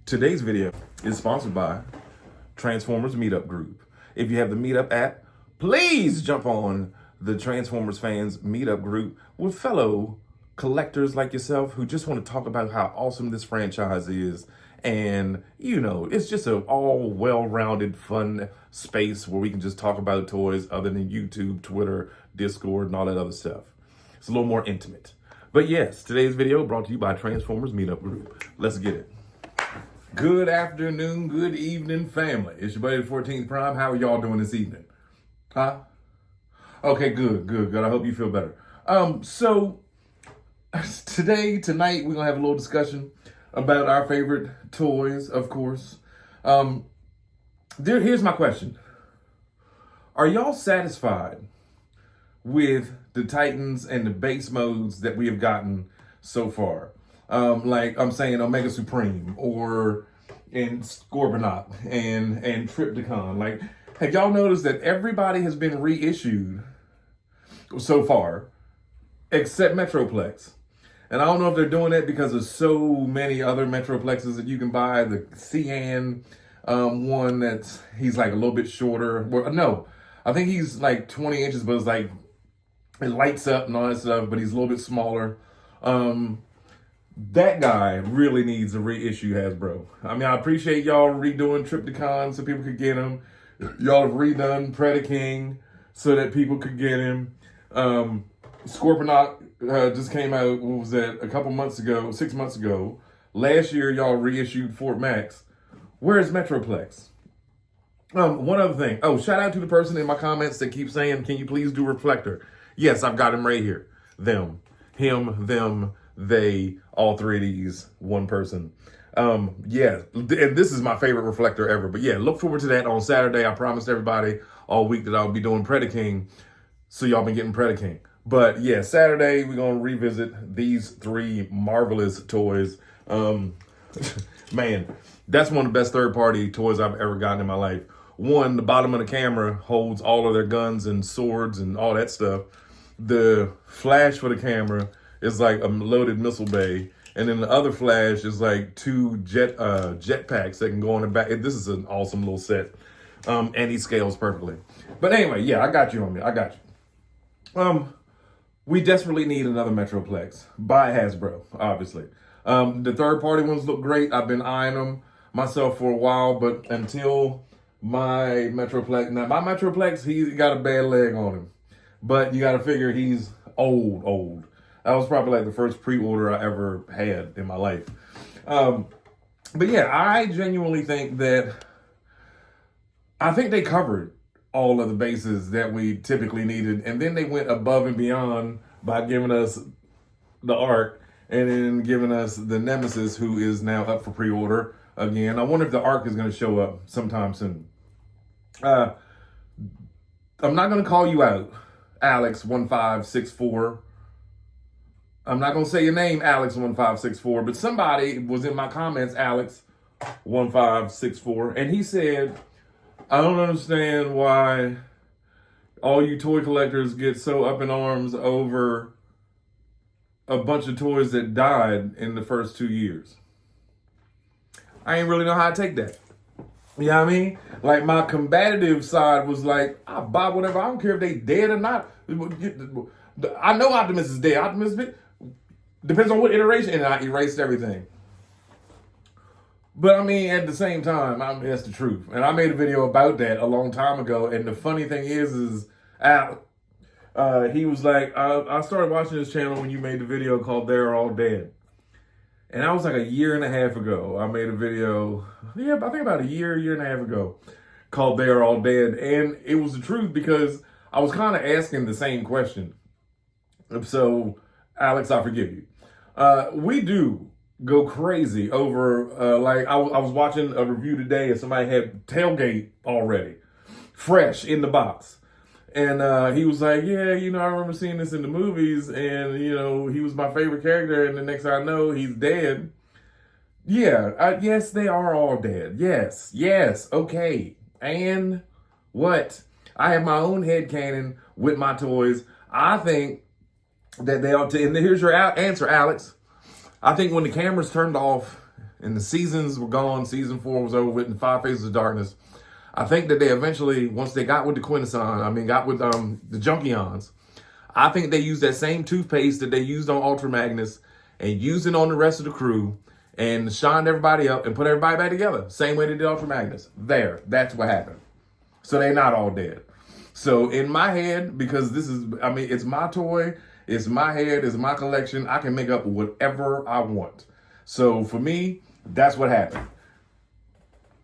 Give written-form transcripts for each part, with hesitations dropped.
Today's video is sponsored by Transformers Meetup Group. If you have the Meetup app, please jump on the Transformers fans Meetup Group with fellow collectors like yourself who just want to talk about how awesome this franchise is. And, you know, it's just an all well-rounded, fun space where we can just talk about toys other than YouTube, Twitter, Discord, and all that other stuff. It's a little more intimate. But yes, today's video brought to you by Transformers Meetup Group. Let's get it. Good afternoon, good evening, family. It's your buddy, the 14th Prime. How are y'all doing this evening? Huh? Okay, good. I hope you feel better. So tonight, we're gonna have a little discussion about our favorite toys, of course. Here's my question. Are y'all satisfied with the Titans and the base modes that we have gotten so far? Like I'm saying Omega Supreme and Scorponok and Trypticon. Like, have y'all noticed that everybody has been reissued so far except Metroplex? And I don't know if they're doing it because there's so many other Metroplexes that you can buy. The Cyan one he's like a little bit shorter. Well, no, I think he's like 20 inches, but it's like it lights up and all that stuff, but he's a little bit smaller. That guy really needs a reissue, Hasbro. I mean, I appreciate y'all redoing Trypticon so people could get him. Y'all have redone Predaking so that people could get him. Scorponok just came out, what was that, a couple months ago, 6 months ago. Last year, y'all reissued Fort Max. Where is Metroplex? One other thing. Oh, shout out to the person in my comments that keeps saying, can you please do Reflector? Yes, I've got him right here. Them, him, them, they, all three of these, one person. Yeah, and this is my favorite Reflector ever. But yeah, look forward to that on Saturday. I promised everybody all week that I'll be doing Predaking, so y'all been getting Predaking. But yeah, Saturday we're gonna revisit these three marvelous toys. Man, that's one of the best third-party toys I've ever gotten in my life. One, the bottom of the camera holds all of their guns and swords and all that stuff. The flash for the camera is like a loaded missile bay. And then the other flash is like two jet packs that can go on the back. This is an awesome little set. And he scales perfectly. But anyway, yeah, I got you on me. I got you. We desperately need another Metroplex by Hasbro, obviously. The third-party ones look great. I've been eyeing them myself for a while, but until my Metroplex, he's got a bad leg on him. But you got to figure he's old. That was probably like the first pre-order I ever had in my life. But yeah, I genuinely think I think they covered all of the bases that we typically needed. And then they went above and beyond by giving us the Ark and then giving us the Nemesis, who is now up for pre-order again. I wonder if the Ark is going to show up sometime soon. I'm not going to call you out, Alex1564. I'm not going to say your name, Alex1564, but somebody was in my comments, Alex1564, and he said, I don't understand why all you toy collectors get so up in arms over a bunch of toys that died in the first 2 years. I ain't really know how to take that. You know what I mean? Like, my combative side was like, I buy whatever. I don't care if they dead or not. I know Optimus is dead. Optimus depends on what iteration, and I erased everything. But I mean, at the same time, that's the truth. And I made a video about that a long time ago. And the funny thing is he was like, I started watching this channel when you made the video called They're All Dead. And that was like a year and a half ago. I made a video, I think about a year and a half ago, called They're All Dead. And it was the truth because I was kind of asking the same question. So, Alex, I forgive you. We do go crazy over, I was watching a review today and somebody had Tailgate already, fresh in the box. And he was like, yeah, I remember seeing this in the movies and, he was my favorite character. And the next thing I know, he's dead. Yeah, yes, they are all dead. Yes, okay. And what? I have my own headcanon with my toys. I think that they ought to, and here's your answer, Alex. I think when the camera's turned off and the seasons were gone. Season 4 was over with, and Five Faces of Darkness. I think that they eventually, once they got with the got with the Junkions, I think they used that same toothpaste that they used on Ultra Magnus and used it on the rest of the crew and shined everybody up and put everybody back together. Same way they did Ultra Magnus. That's what happened. So they're not all dead. So in my head, because it's my toy, it's my head, it's my collection, I can make up whatever I want. So for me, that's what happened.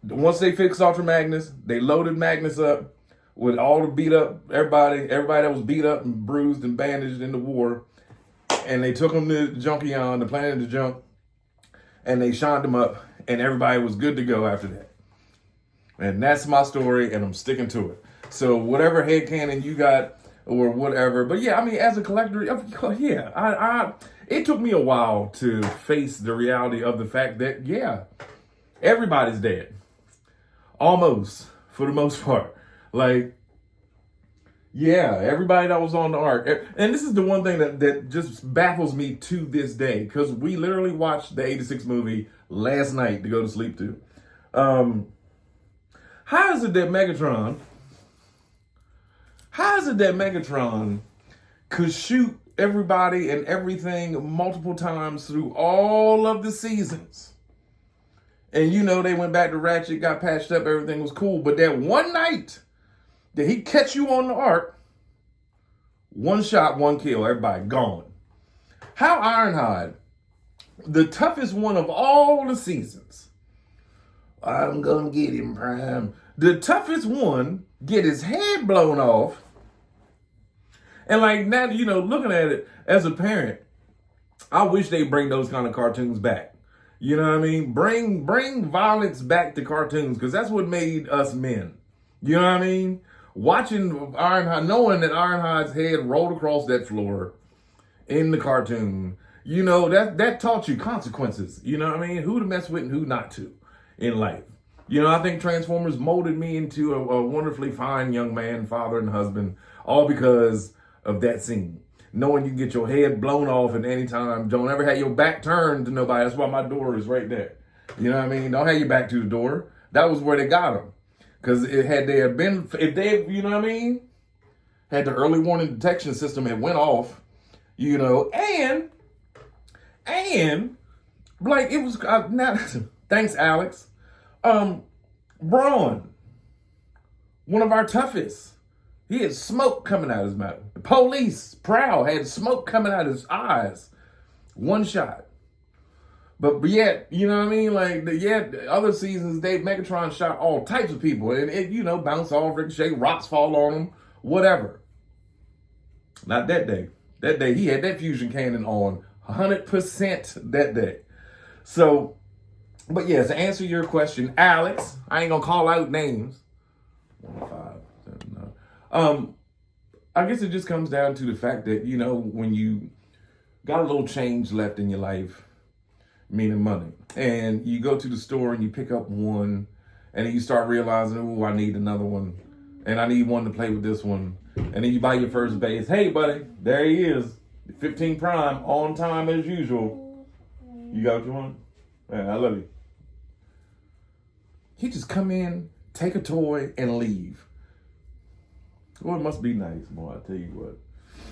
Once they fixed Ultra Magnus, they loaded Magnus up with all the beat up, everybody that was beat up and bruised and bandaged in the war, and they took them to Junkion, the planet of the junk, and they shined them up, and everybody was good to go after that. And that's my story, and I'm sticking to it. So whatever headcanon you got or whatever, but yeah, I mean, as a collector, yeah, it took me a while to face the reality of the fact that, yeah, everybody's dead. Almost, for the most part. Like, yeah, everybody that was on the ark. And this is the one thing that just baffles me to this day, because we literally watched the 86 movie last night to go to sleep to. How is it that Megatron could shoot everybody and everything multiple times through all of the seasons? And they went back to Ratchet, got patched up, everything was cool. But that one night that he catch you on the ark, one shot, one kill, everybody gone. How Ironhide, the toughest one of all the seasons, I'm gonna get him, Prime. The toughest one, get his head blown off. And like now, looking at it as a parent, I wish they bring those kind of cartoons back. You know what I mean? Bring violence back to cartoons, because that's what made us men. You know what I mean? Watching Ironhide, knowing that Ironhide's head rolled across that floor in the cartoon, that taught you consequences. You know what I mean? Who to mess with and who not to in life. I think Transformers molded me into a wonderfully fine young man, father and husband, all because of that scene. Knowing you can get your head blown off at any time. Don't ever have your back turned to nobody. That's why my door is right there. You know what I mean? Don't have your back to the door. That was where they got them. Because had the early warning detection system had went off, and like it was, thanks Alex, Braun, one of our toughest, he had smoke coming out of his mouth. The police, Prowl, had smoke coming out of his eyes. One shot. But yet, you know what I mean? Like, other seasons, Megatron shot all types of people. And it, bounce off, ricochet, rocks fall on him, whatever. Not that day. That day, he had that fusion cannon on 100% that day. So, but yes, to answer your question, Alex, I ain't gonna call out names. 1, 5, 7, 9. I guess it just comes down to the fact that, when you got a little change left in your life, meaning money, and you go to the store and you pick up one, and then you start realizing, oh, I need another one, and I need one to play with this one, and then you buy your first base. Hey, buddy, there he is, 15 Prime, on time as usual. You got what you want? Man, I love you. He just come in, take a toy, and leave. Well, it must be nice, boy, I tell you what.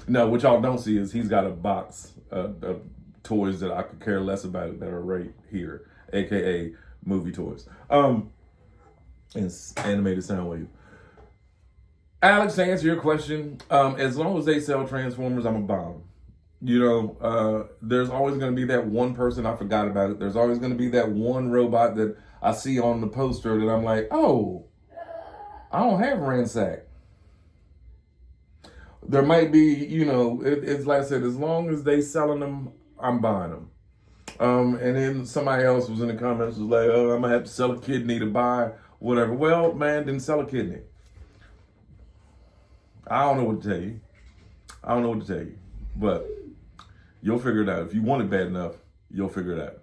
No, what y'all don't see is he's got a box of toys that I could care less about that are right here, aka movie toys. And animated sound wave. Alex, to answer your question, as long as they sell Transformers, I'm a bomb. There's always going to be that one person I forgot about it. There's always going to be that one robot that I see on the poster that I'm like, oh, I don't have Ransack. There might be, it's like I said, as long as they selling them, I'm buying them. And then somebody else was in the comments was like, oh, I'm going to have to sell a kidney to buy whatever. Well, man, then sell a kidney. I don't know what to tell you. But you'll figure it out. If you want it bad enough, you'll figure it out.